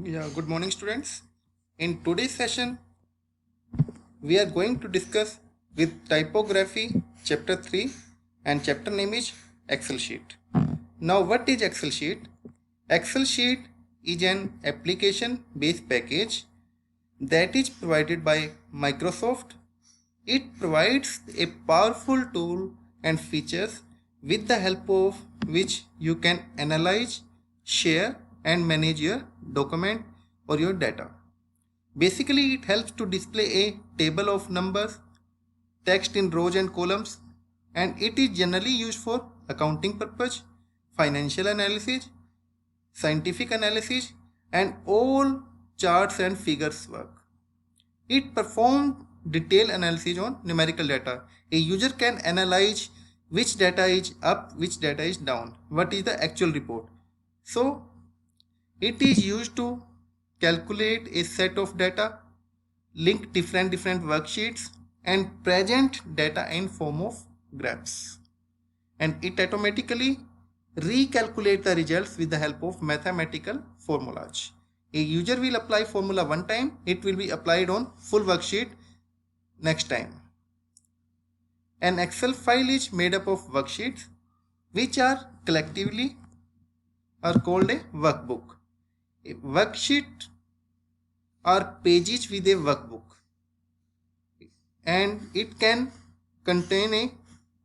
Yeah, good morning, students. In today's session, we are going to discuss with typography chapter 3 and chapter name is Excel sheet. Now, what is Excel sheet? Excel sheet is an application based package that is provided by Microsoft. It provides a powerful tool and features with the help of which you can analyze, share and manage your document or your data. Basically, it helps to display a table of numbers, text in rows and columns, and it is generally used for accounting purpose, financial analysis, scientific analysis, and all charts and figures work. It performs detailed analysis on numerical data. A user can analyze which data is up, which data is down, what is the actual report. So, it is used to calculate a set of data, link different worksheets and present data in form of graphs, and it automatically recalculate the results with the help of mathematical formulas. A user will apply formula one time, it will be applied on full worksheet next time. An Excel file is made up of worksheets which are collectively are called a workbook. A worksheet are pages with a workbook, and it can contain a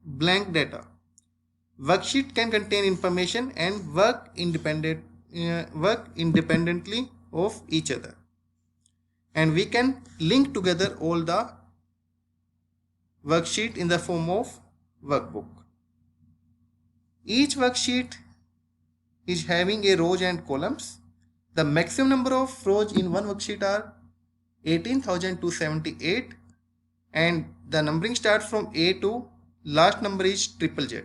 blank data. Worksheet can contain information and work independently of each other, and we can link together all the worksheet in the form of workbook. Each worksheet is having a rows and columns. The maximum number of rows in one worksheet are 18,278, and the numbering starts from A to last number is triple Z.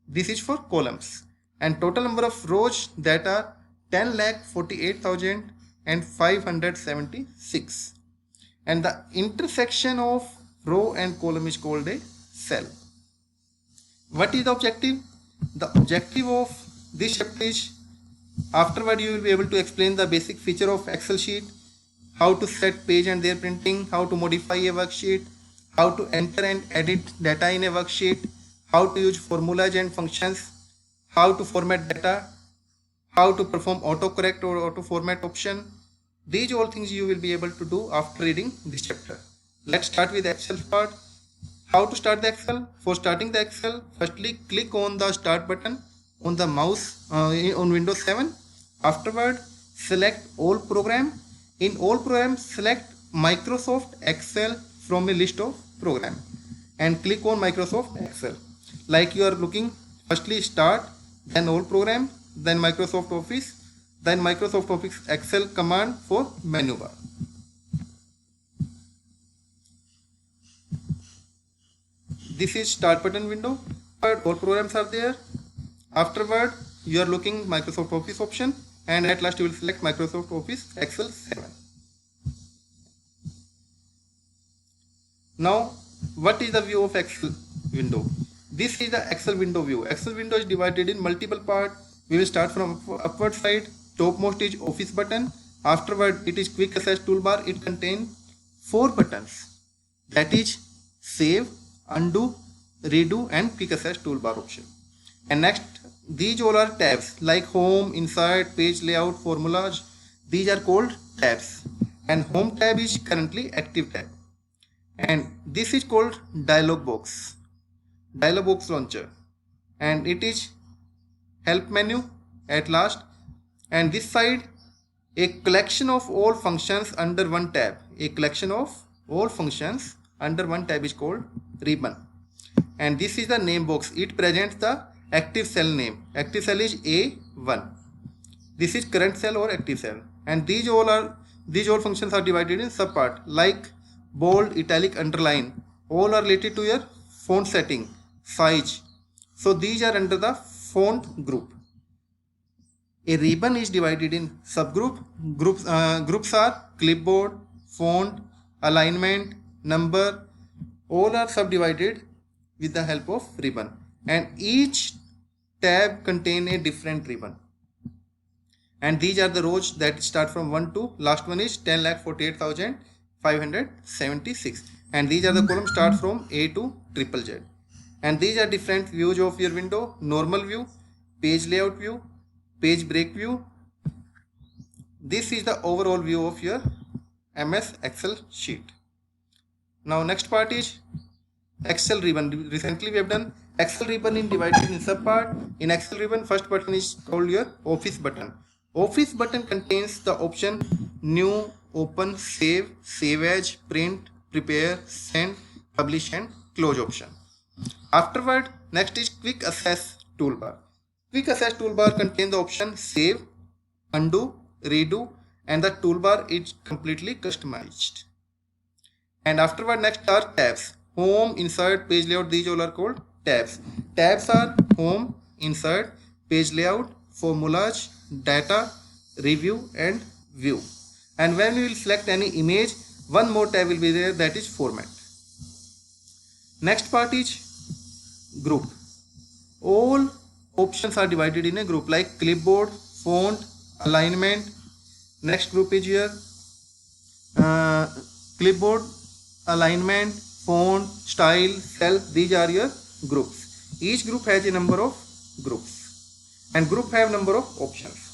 This is for columns, and total number of rows that are 10,48,576, and the intersection of row and column is called a cell. What is the objective? The objective of this chapter is, afterward you will be able to explain the basic feature of Excel sheet, how to set page and their printing, how to modify a worksheet, how to enter and edit data in a worksheet, how to use formulas and functions, how to format data, how to perform autocorrect or auto format option. These all things you will be able to do after reading this chapter. Let's start with Excel part. How to start the Excel? For starting the Excel, firstly click on the start button on the mouse on Windows 7. Afterward, select all program. In all programs, select Microsoft Excel from a list of program and click on Microsoft Excel. Like you are looking, firstly start, then all program, then Microsoft Office, then Microsoft Office Excel command for menu bar. This is start button window. All programs are there. Afterward, you are looking Microsoft Office option, and at last you will select Microsoft Office Excel 7. Now, what is the view of Excel window? This is the Excel window view. Excel window is divided in multiple parts. We will start from upward side. Topmost is Office button. Afterward, it is Quick Access toolbar. It contains 4 buttons. That is Save, Undo, Redo, and Quick Access toolbar option. And next, these all are tabs like Home, Insert, Page Layout, Formulas. These are called tabs. And Home tab is currently active tab. And this is called dialog box launcher, and it is help menu at last. And this side, a collection of all functions under one tab. A collection of all functions under one tab is called ribbon. And this is the name box. It presents the active cell name. Active cell is A1. This is current cell or active cell. And these all functions are divided in subpart like bold, italic, underline. All are related to your font setting, size. So these are under the font group. A ribbon is divided in subgroup. Groups are clipboard, font, alignment, number. All are subdivided with the help of ribbon, and each tab contains a different ribbon. And these are the rows that start from 1 to last one is 10,48,576. And these are the columns start from A to triple Z. And these are different views of your window: normal view, page layout view, page break view. This is the overall view of your MS Excel sheet. Now next part is Excel ribbon. Recently we have done Excel ribbon in divided in sub part. In Excel ribbon, first button is called your office button. Office button contains the option new, open, save, save as, print, prepare, send, publish and close option. Afterward, next is quick access toolbar. Quick access toolbar contains the option save, undo, redo, and the toolbar is completely customized. And afterward, next are tabs: home, insert, page layout. These all are called tabs. Tabs are home, insert, page layout, formulas, data, review and view. And when we will select any image, one more tab will be there, that is format. Next part is group. All options are divided in a group like clipboard, font, alignment. Next group is here clipboard, alignment, font, style, cell. These are your groups. Each group has a number of groups and group have number of options.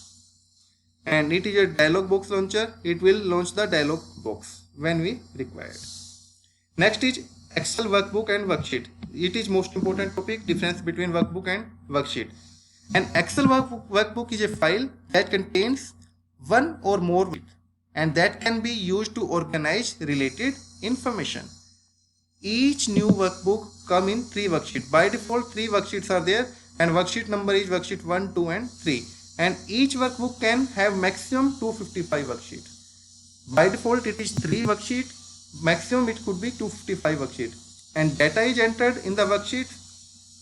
And it is a dialog box launcher. It will launch the dialog box when we required. Next is Excel workbook and worksheet. It is most important topic, difference between workbook and worksheet. An Excel workbook is a file that contains one or more worksheets and that can be used to organize related information. Each new workbook comes in 3 worksheets. By default 3 worksheets are there and worksheet number is worksheet 1, 2 and 3. And each workbook can have maximum 255 worksheets. By default it is 3 worksheets. Maximum it could be 255 worksheet, and data is entered in the worksheet,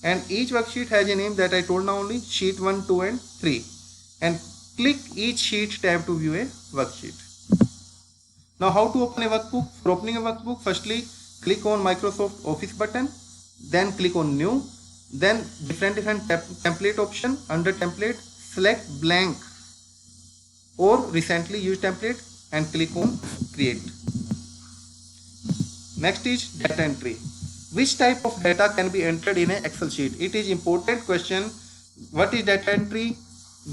and each worksheet has a name that I told now only, sheet 1, 2 and 3, and click each sheet tab to view a worksheet. Now how to open a workbook? For opening a workbook, firstly click on Microsoft Office button, then click on new, then different template option. Under template select blank or recently used template and click on create. Next is data entry. Which type of data can be entered in an Excel sheet? It is important question. What is data entry?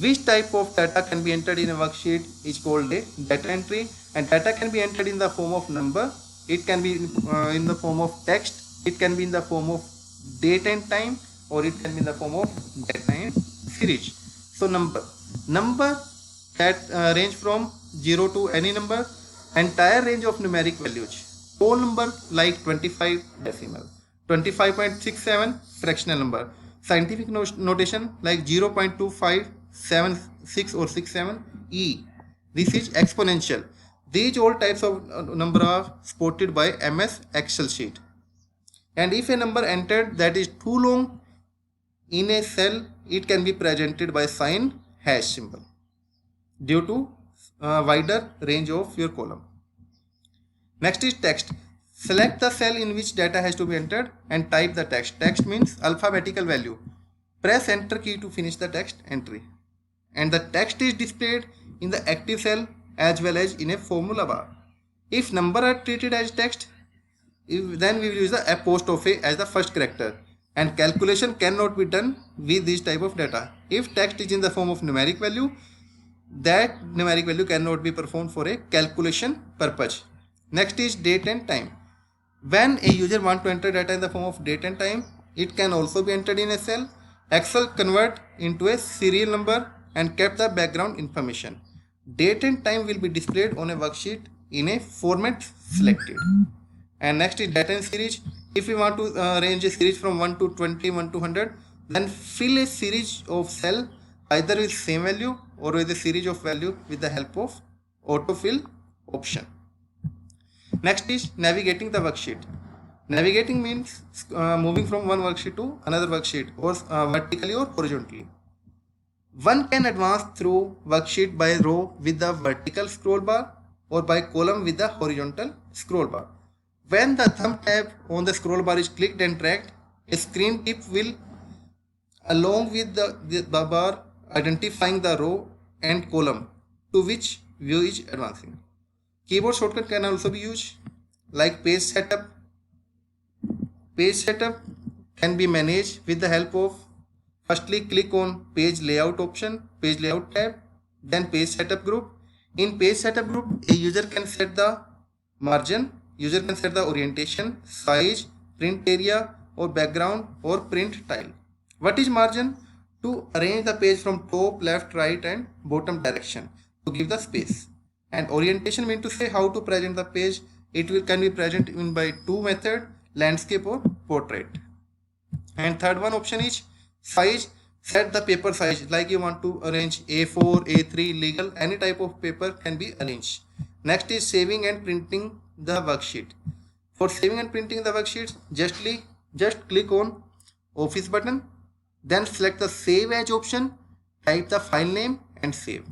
Which type of data can be entered in a worksheet is called a data entry, and data can be entered in the form of number. It can be in the form of text. It can be in the form of date and time, or it can be in the form of data and series. So number that range from 0 to any number, entire range of numeric values. Whole number like 25 decimal, 25.67 fractional number, scientific notation like 0.2576 or 67 E. This is exponential. These all types of number are supported by MS Excel sheet. And if a number entered that is too long in a cell, it can be presented by sign hash symbol due to wider range of your column. Next is text. Select the cell in which data has to be entered and type the text. Text means alphabetical value. Press enter key to finish the text entry. And the text is displayed in the active cell as well as in a formula bar. If number are treated as text, then we will use the apostrophe as the first character. And calculation cannot be done with this type of data. If text is in the form of numeric value, that numeric value cannot be performed for a calculation purpose. Next is date and time. When a user wants to enter data in the form of date and time, it can also be entered in a cell. Excel convert into a serial number and kept the background information. Date and time will be displayed on a worksheet in a format selected. And next is data and series. If we want to arrange a series from 1 to 20, 1 to 100, then fill a series of cell either with same value or with a series of value with the help of autofill option. Next is navigating the worksheet. Navigating means moving from one worksheet to another worksheet, or vertically or horizontally. One can advance through worksheet by row with the vertical scroll bar or by column with the horizontal scroll bar. When the thumb tab on the scroll bar is clicked and dragged, a screen tip will, along with the bar identifying the row, and column to which view is advancing. Keyboard shortcut can also be used like page setup. Page setup can be managed with the help of firstly click on page layout option, page layout tab, then page setup group. In page setup group, a user can set the margin, user can set the orientation, size, print area or background or print tile. What is margin? To arrange the page from top, left, right and bottom direction to give the space. And orientation means to say how to present the page. It can be present in by two method, landscape or portrait. And third one option is size. Set the paper size, like you want to arrange A4, A3, legal, any type of paper can be arranged. Next is saving and printing the worksheet. For saving and printing the worksheets, just click on Office button, then select the Save As option, type the file name and save.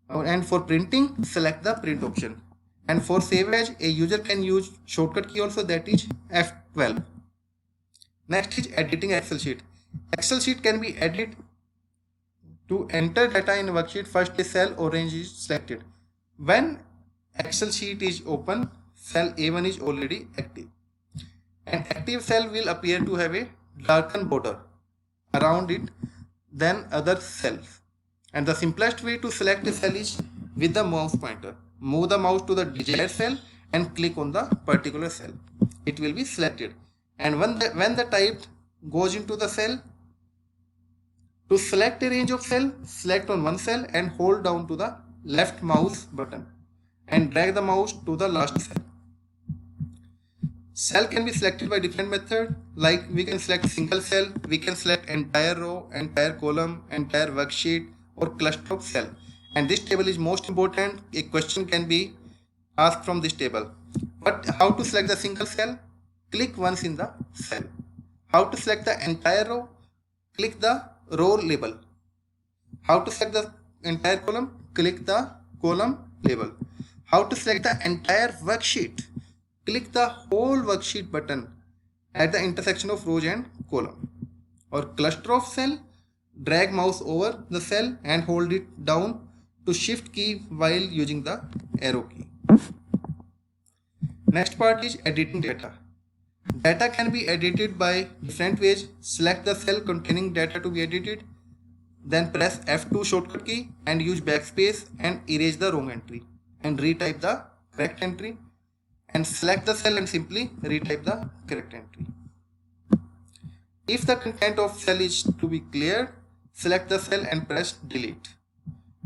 And for printing, select the print option. And for save as, a user can use shortcut key also, that is F12. Next is editing Excel sheet. Excel sheet can be edited. To enter data in worksheet, first a cell orange is selected. When Excel sheet is open, cell A1 is already active. An active cell will appear to have a darkened border around it than other cells. And the simplest way to select a cell is with the mouse pointer. Move the mouse to the desired cell and click on the particular cell. It will be selected. And when the type goes into the cell, to select a range of cell, select on one cell and hold down to the left mouse button and drag the mouse to the last cell. Cell can be selected by different method, like we can select single cell, we can select entire row, entire column, entire worksheet or cluster of cell. And this table is most important. A question can be asked from this table. But how to select the single cell? Click once in the cell. How to select the entire row? Click the row label. How to select the entire column? Click the column label. How to select the entire worksheet? Click the whole worksheet button at the intersection of rows and column. Or cluster of cell, drag mouse over the cell and hold it down to shift key while using the arrow key. Next part is editing data. Data can be edited by different ways. Select the cell containing data to be edited. Then press F2 shortcut key and use backspace and erase the wrong entry and retype the correct entry. And select the cell and simply retype the correct entry. If the content of cell is to be cleared, select the cell and press delete.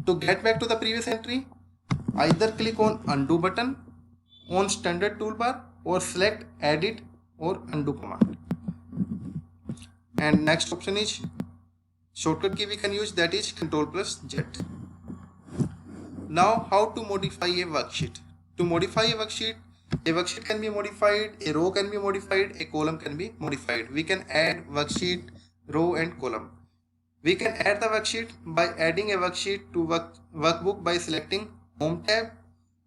To get back to the previous entry, either click on undo button on standard toolbar or select edit or undo command. And next option is shortcut key we can use, that is Ctrl+Z. Now how to modify a worksheet. To modify a worksheet can be modified, a row can be modified, a column can be modified. We can add worksheet, row and column. We can add the worksheet by adding a worksheet to workbook by selecting Home tab.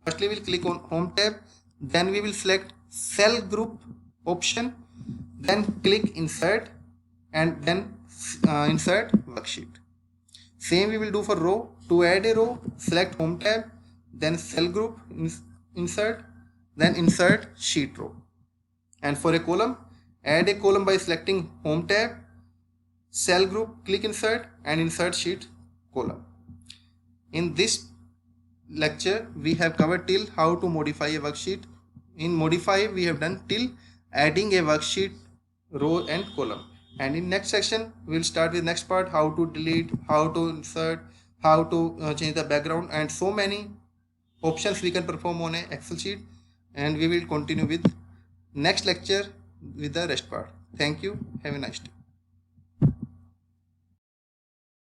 Firstly, we'll click on Home tab. Then we will select Cell Group option. Then click Insert and then Insert Worksheet. Same we will do for row. To add a row, select Home tab, then Cell Group, Insert, then Insert Sheet Row. And for a column, add a column by selecting Home tab, Cell Group, click Insert and Insert Sheet Column. In this lecture, we have covered till how to modify a worksheet. In modify, we have done till adding a worksheet, row and column. And in next section, we will start with next part, how to delete, how to insert, how to change the background, and so many options we can perform on an Excel sheet. And we will continue with next lecture with the rest part. Thank you. Have a nice day.